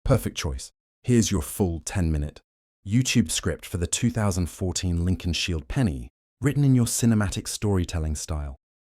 Perfect choice. Here's your full 10-minute YouTube script for the 2014 Lincoln Shield Penny, written in your cinematic storytelling style.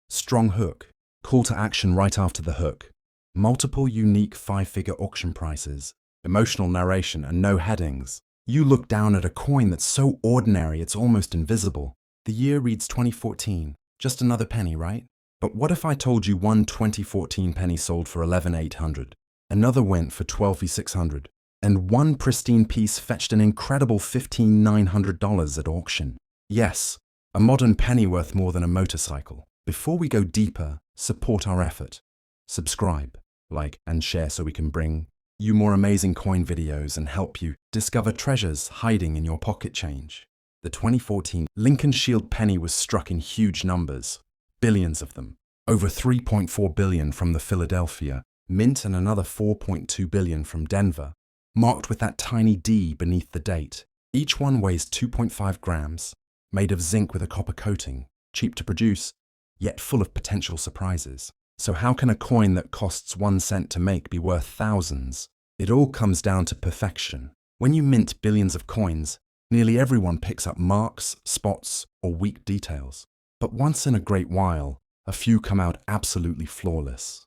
Strong hook, call to action right after the hook, multiple unique 5-figure auction prices, emotional narration and no headings. You look down at a coin that's so ordinary it's almost invisible. The year reads 2014, just another penny, right? But what if I told you one 2014 penny sold for $11,800, another went for $12,600, and one pristine piece fetched an incredible $15,900 at auction? Yes, a modern penny worth more than a motorcycle. Before we go deeper, support our effort. Subscribe, like, and share so we can bring you more amazing coin videos and help you discover treasures hiding in your pocket change. The 2014 Lincoln Shield Penny was struck in huge numbers, billions of them. Over 3.4 billion from the Philadelphia Mint and another 4.2 billion from Denver, marked with that tiny D beneath the date. Each one weighs 2.5 grams, made of zinc with a copper coating, cheap to produce, yet full of potential surprises. So how can a coin that costs 1 cent to make be worth thousands? It all comes down to perfection. When you mint billions of coins, nearly everyone picks up marks, spots, or weak details. But once in a great while, a few come out absolutely flawless.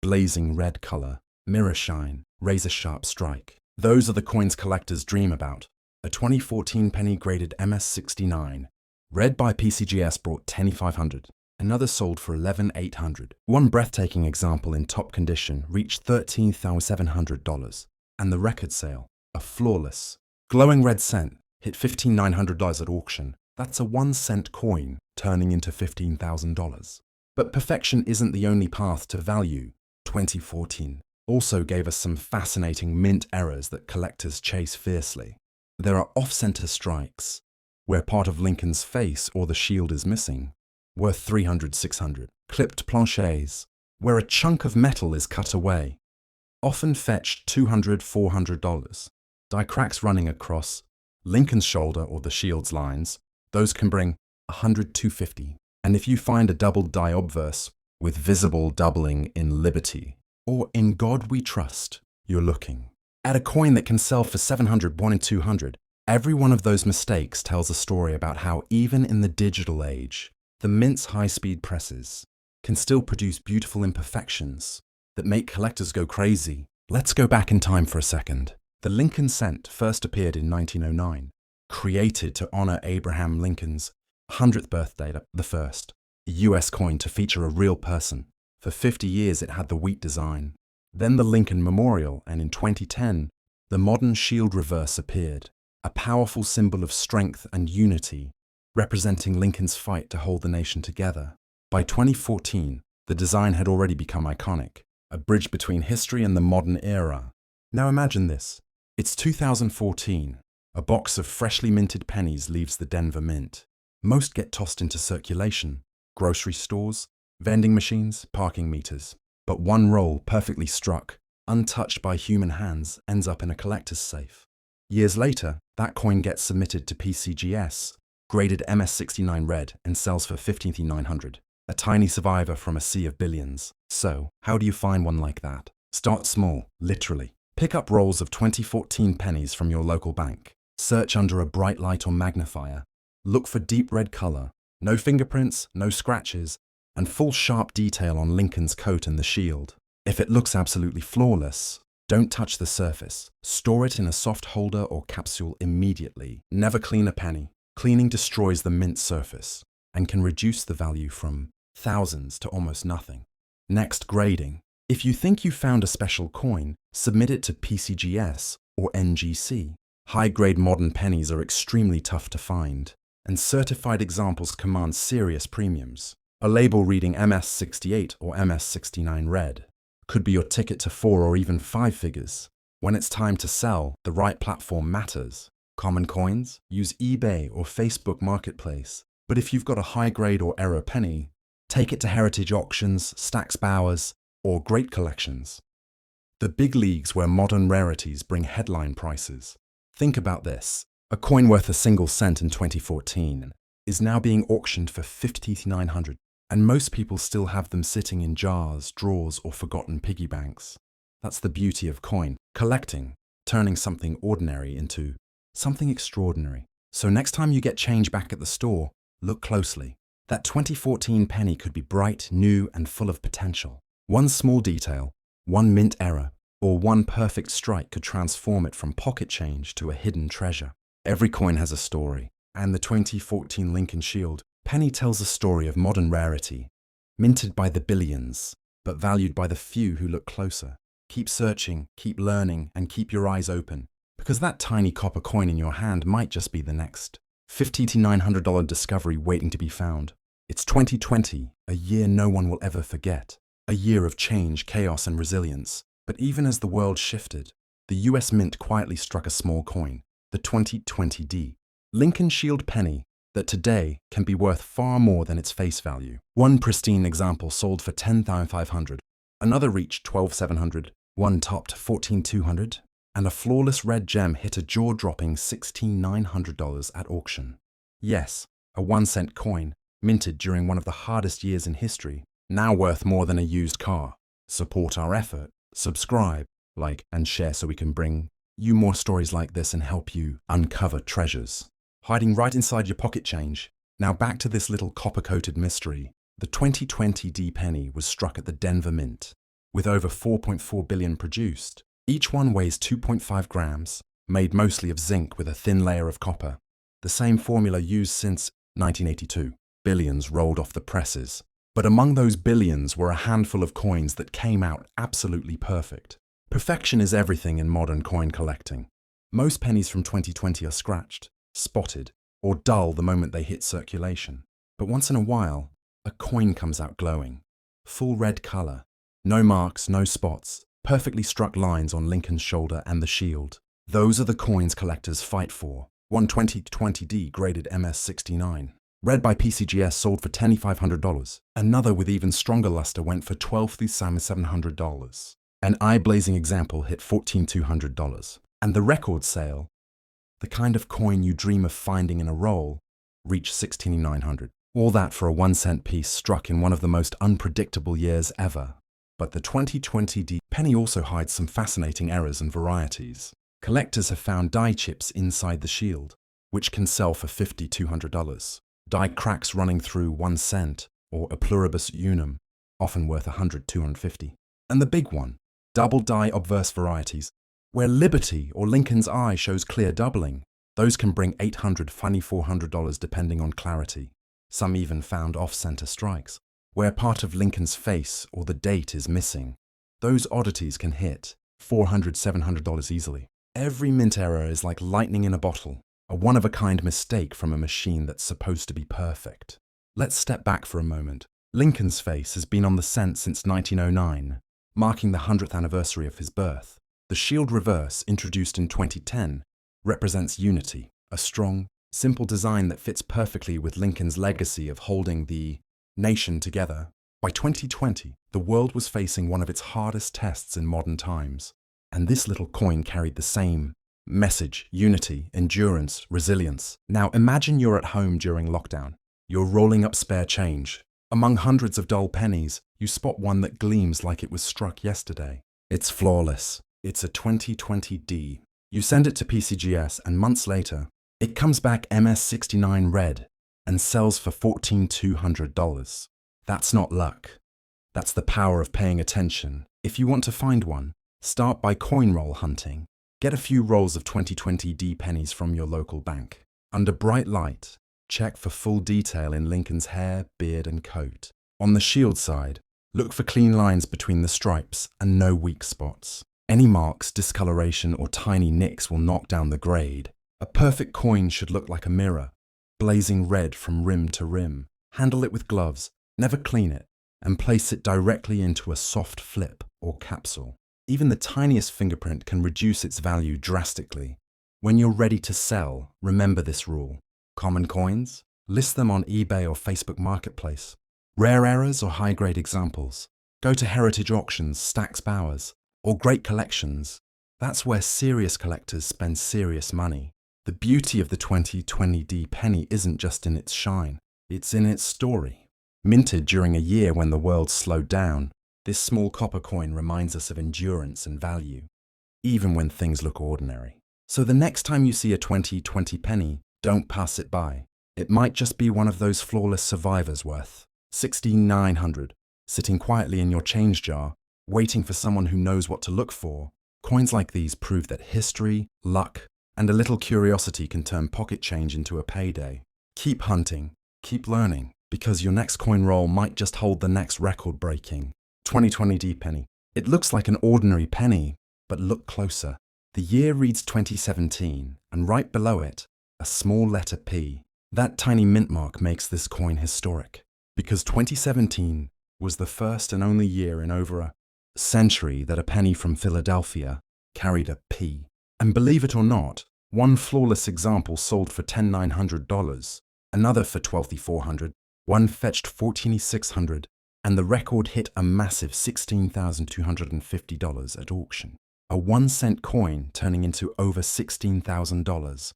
Blazing red color, mirror shine, razor-sharp strike. Those are the coins collectors dream about. A 2014 penny graded MS69, read by PCGS, brought $10,500. Another sold for $11,800. One breathtaking example in top condition reached $13,700. And the record sale, a flawless, glowing red cent, hit $15,900 at auction. That's a 1 cent coin turning into $15,000. But perfection isn't the only path to value. 2014 also gave us some fascinating mint errors that collectors chase fiercely. There are off-center strikes, where part of Lincoln's face or the shield is missing, worth $300, $600. Clipped planchets, where a chunk of metal is cut away, often fetched $200, $400. Die cracks running across Lincoln's shoulder or the shield's lines, those can bring $100, $250. And if you find a doubled die obverse with visible doubling in Liberty or In God We Trust, you're looking at a coin that can sell for $700, $1 and $200. Every one of those mistakes tells a story about how even in the digital age, the mint's high-speed presses can still produce beautiful imperfections that make collectors go crazy. Let's go back in time for a second. The Lincoln cent first appeared in 1909, created to honor Abraham Lincoln's 100th birthday, the first US coin to feature a real person. For 50 years it had the wheat design. Then the Lincoln Memorial, and in 2010, the modern shield reverse appeared, a powerful symbol of strength and unity, representing Lincoln's fight to hold the nation together. By 2014, the design had already become iconic, a bridge between history and the modern era. Now imagine this. It's 2014. A box of freshly minted pennies leaves the Denver Mint. Most get tossed into circulation, grocery stores, vending machines, parking meters. But one roll, perfectly struck, untouched by human hands, ends up in a collector's safe. Years later, that coin gets submitted to PCGS, graded MS69 red, and sells for $15,900, a tiny survivor from a sea of billions. So, how do you find one like that? Start small, literally. Pick up rolls of 2014 pennies from your local bank. Search under a bright light or magnifier. Look for deep red color, no fingerprints, no scratches, and full sharp detail on Lincoln's coat and the shield. If it looks absolutely flawless, don't touch the surface. Store it in a soft holder or capsule immediately. Never clean a penny. Cleaning destroys the mint surface and can reduce the value from thousands to almost nothing. Next, grading. If you think you found a special coin, submit it to PCGS or NGC. High-grade modern pennies are extremely tough to find, and certified examples command serious premiums. A label reading MS68 or MS69 red could be your ticket to 4 or even 5 figures. When it's time to sell, the right platform matters. Common coins? Use eBay or Facebook Marketplace. But if you've got a high-grade or error penny, take it to heritage auctions, Stack's Bowers, or great collections. The big leagues where modern rarities bring headline prices. Think about this. A coin worth a single cent in 2014 is now being auctioned for $5,900, and most people still have them sitting in jars, drawers, or forgotten piggy banks. That's the beauty of coin collecting, turning something ordinary into something extraordinary. So next time you get change back at the store, look closely. That 2014 penny could be bright, new, and full of potential. One small detail, one mint error, or one perfect strike could transform it from pocket change to a hidden treasure. Every coin has a story, and the 2014 Lincoln Shield penny tells a story of modern rarity, minted by the billions, but valued by the few who look closer. Keep searching, keep learning, and keep your eyes open, because that tiny copper coin in your hand might just be the next $50 to $900 discovery waiting to be found. It's 2020, a year no one will ever forget. A year of change, chaos, and resilience. But even as the world shifted, the US Mint quietly struck a small coin, the 2020D Lincoln Shield penny, that today can be worth far more than its face value. One pristine example sold for $10,500, another reached $12,700, one topped $14,200, and a flawless red gem hit a jaw-dropping $16,900 at auction. Yes, a 1-cent coin, minted during one of the hardest years in history, now worth more than a used car. Support our effort, subscribe, like, and share so we can bring you more stories like this and help you uncover treasures hiding right inside your pocket change. Now back to this little copper-coated mystery. The 2020D penny was struck at the Denver Mint, with over 4.4 billion produced. Each one weighs 2.5 grams, made mostly of zinc with a thin layer of copper. The same formula used since 1982. Billions rolled off the presses. But among those billions were a handful of coins that came out absolutely perfect. Perfection is everything in modern coin collecting. Most pennies from 2020 are scratched, spotted, or dull the moment they hit circulation. But once in a while, a coin comes out glowing. Full red color. No marks, no spots. Perfectly struck lines on Lincoln's shoulder and the shield. Those are the coins collectors fight for. One 2020D graded MS69. Read by PCGS sold for $10,500. Another with even stronger luster went for $12,700. An eye-blazing example hit $14,200. And the record sale, the kind of coin you dream of finding in a roll, reached $16,900. All that for a 1-cent piece struck in one of the most unpredictable years ever. But the 2020D penny also hides some fascinating errors and varieties. Collectors have found die chips inside the shield, which can sell for $50 to $200. Die cracks running through 1 cent, or a pluribus unum, often worth $100 to $250. And the big one, double die obverse varieties, where Liberty or Lincoln's eye shows clear doubling. Those can bring $800 to $400 depending on clarity. Some even found off-center strikes, where part of Lincoln's face or the date is missing. Those oddities can hit $400 to $700 easily. Every mint error is like lightning in a bottle, a one-of-a-kind mistake from a machine that's supposed to be perfect. Let's step back for a moment. Lincoln's face has been on the cent since 1909, marking the 100th anniversary of his birth. The shield reverse, introduced in 2010, represents unity, a strong, simple design that fits perfectly with Lincoln's legacy of holding the nation together. By 2020, the world was facing one of its hardest tests in modern times, and this little coin carried the same message: unity, endurance, resilience. Now imagine you're at home during lockdown. You're rolling up spare change. Among hundreds of dull pennies, you spot one that gleams like it was struck yesterday. It's flawless. It's a 2020D. You send it to PCGS, and months later, it comes back MS69 red and sells for $14,000 to $200. That's not luck. That's the power of paying attention. If you want to find one, start by coin roll hunting. Get a few rolls of 2020D pennies from your local bank. Under bright light, check for full detail in Lincoln's hair, beard, and coat. On the shield side, look for clean lines between the stripes and no weak spots. Any marks, discoloration, or tiny nicks will knock down the grade. A perfect coin should look like a mirror, blazing red from rim to rim. Handle it with gloves, never clean it, and place it directly into a soft flip or capsule. Even the tiniest fingerprint can reduce its value drastically. When you're ready to sell, remember this rule. Common coins? List them on eBay or Facebook Marketplace. Rare errors or high-grade examples? Go to heritage auctions, Stack's Bowers, or great collections. That's where serious collectors spend serious money. The beauty of the 2020D penny isn't just in its shine, it's in its story. Minted during a year when the world slowed down, This small copper coin reminds us of endurance and value, even when things look ordinary. So the next time you see a 2020 penny, don't pass it by. It might just be one of those flawless survivors worth $1,600, sitting quietly in your change jar, waiting for someone who knows what to look for. Coins like these prove that history, luck, and a little curiosity can turn pocket change into a payday. Keep hunting, keep learning, because your next coin roll might just hold the next record-breaking 2020 penny. It looks like an ordinary penny, but look closer. The year reads 2017, and right below it, a small letter P. That tiny mint mark makes this coin historic, because 2017 was the first and only year in over a century that a penny from Philadelphia carried a P. And believe it or not, one flawless example sold for $10,900, another for $12,400, one fetched $14,600, and the record hit a massive $16,250 at auction. A 1-cent coin turning into over $16,000.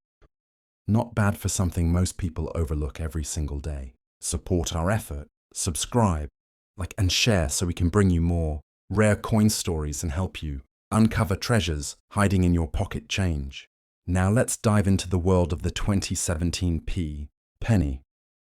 Not bad for something most people overlook every single day. Support our effort, subscribe, like and share so we can bring you more rare coin stories and help you uncover treasures hiding in your pocket change. Now let's dive into the world of the 2017 penny.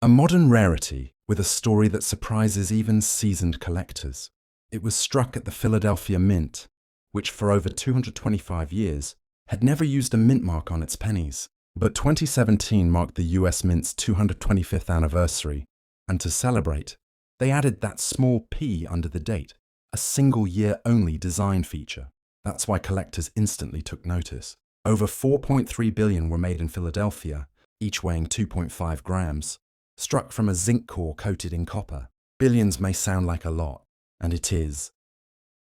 A modern rarity with a story that surprises even seasoned collectors. It was struck at the Philadelphia Mint, which for over 225 years had never used a mint mark on its pennies. But 2017 marked the US Mint's 225th anniversary, and to celebrate, they added that small P under the date, a single year only design feature. That's why collectors instantly took notice. Over 4.3 billion were made in Philadelphia, each weighing 2.5 grams, struck from a zinc core coated in copper. Billions may sound like a lot, and it is.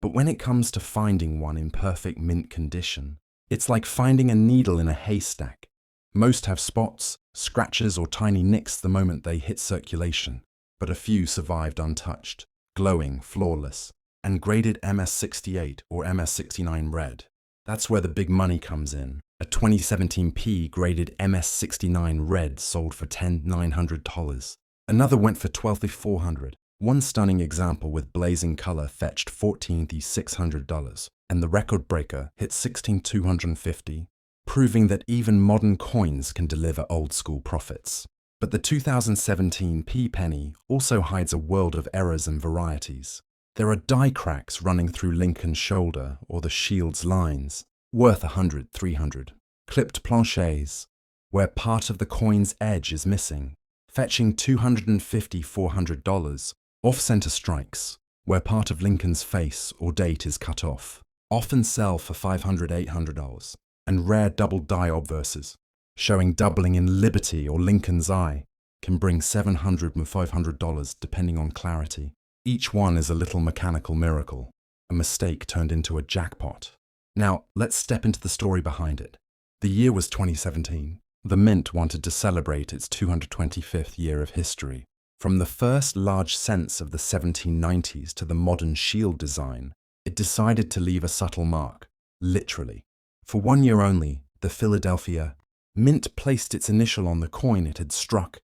But when it comes to finding one in perfect mint condition, it's like finding a needle in a haystack. Most have spots, scratches, or tiny nicks the moment they hit circulation, but a few survived untouched, glowing, flawless, and graded MS68 or MS69 red. That's where the big money comes in. A 2017 graded MS69 red sold for $10,900. Another went for $12,400. One stunning example with blazing color fetched $14,600, and the record breaker hit $16,250, proving that even modern coins can deliver old-school profits. But the 2017 penny also hides a world of errors and varieties. There are die cracks running through Lincoln's shoulder or the shield's lines, worth $100, $300. Clipped planchets, where part of the coin's edge is missing, fetching $250, $400. Off-center strikes, where part of Lincoln's face or date is cut off, often sell for $500, $800. And rare double die obverses, showing doubling in Liberty or Lincoln's eye, can bring $700 and $500 depending on clarity. Each one is a little mechanical miracle, a mistake turned into a jackpot. Now, let's step into the story behind it. The year was 2017. The Mint wanted to celebrate its 225th year of history. From the first large cents of the 1790s to the modern shield design, it decided to leave a subtle mark, literally. For 1 year only, the Philadelphia Mint placed its initial on the coin it had struck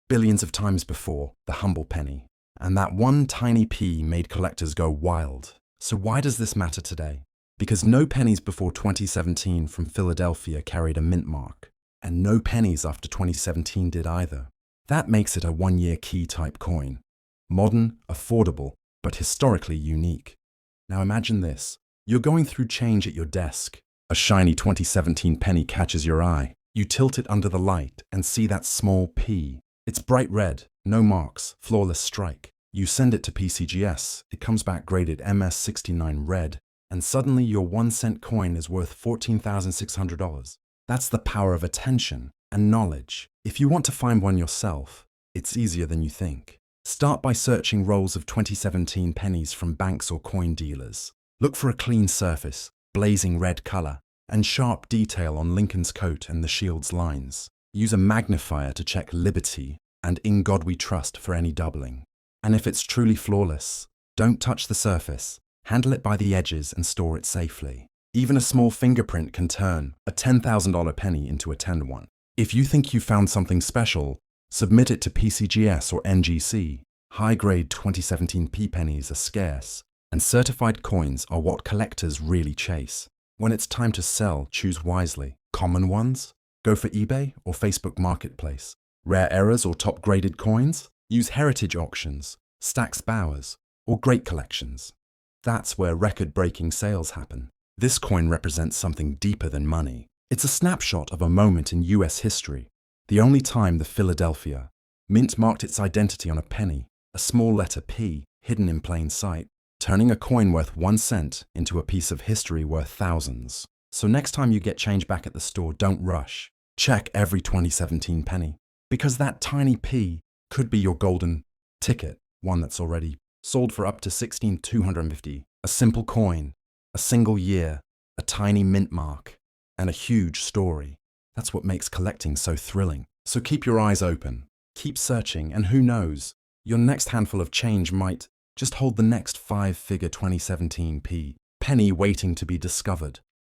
billions of times before, the humble penny. And that one tiny P made collectors go wild. So why does this matter today? Because no pennies before 2017 from Philadelphia carried a mint mark, and no pennies after 2017 did either. That makes it a one-year key type coin. Modern, affordable, but historically unique. Now imagine this. You're going through change at your desk. A shiny 2017 penny catches your eye. You tilt it under the light and see that small P. It's bright red, no marks, flawless strike. You send it to PCGS, it comes back graded MS69 red, and suddenly your 1-cent coin is worth $14,600. That's the power of attention and knowledge. If you want to find one yourself, it's easier than you think. Start by searching rolls of 2017 pennies from banks or coin dealers. Look for a clean surface, blazing red color, and sharp detail on Lincoln's coat and the shield's lines. Use a magnifier to check Liberty and In God We Trust for any doubling. And if it's truly flawless, don't touch the surface. Handle it by the edges and store it safely. Even a small fingerprint can turn a $10,000 penny into a $10 one. If you think you found something special, submit it to PCGS or NGC. High-grade 2017 pennies are scarce, And certified coins are what collectors really chase. When it's time to sell, choose wisely. Common ones? Go for eBay or Facebook Marketplace. Rare errors or top-graded coins? Use heritage auctions, Stax Bowers, or Great Collections. That's where record-breaking sales happen. This coin represents something deeper than money. It's a snapshot of a moment in US history, the only time the Philadelphia Mint marked its identity on a penny, a small letter P hidden in plain sight, turning a coin worth 1 cent into a piece of history worth thousands. So next time you get change back at the store, don't rush. Check every 2017 penny, because that tiny P could be your golden ticket, one that's already sold for up to $16,250. A simple coin, a single year, a tiny mint mark, and a huge story. That's what makes collecting so thrilling. So keep your eyes open, keep searching, and who knows, your next handful of change might just hold the next 5-figure 2017 penny waiting to be discovered.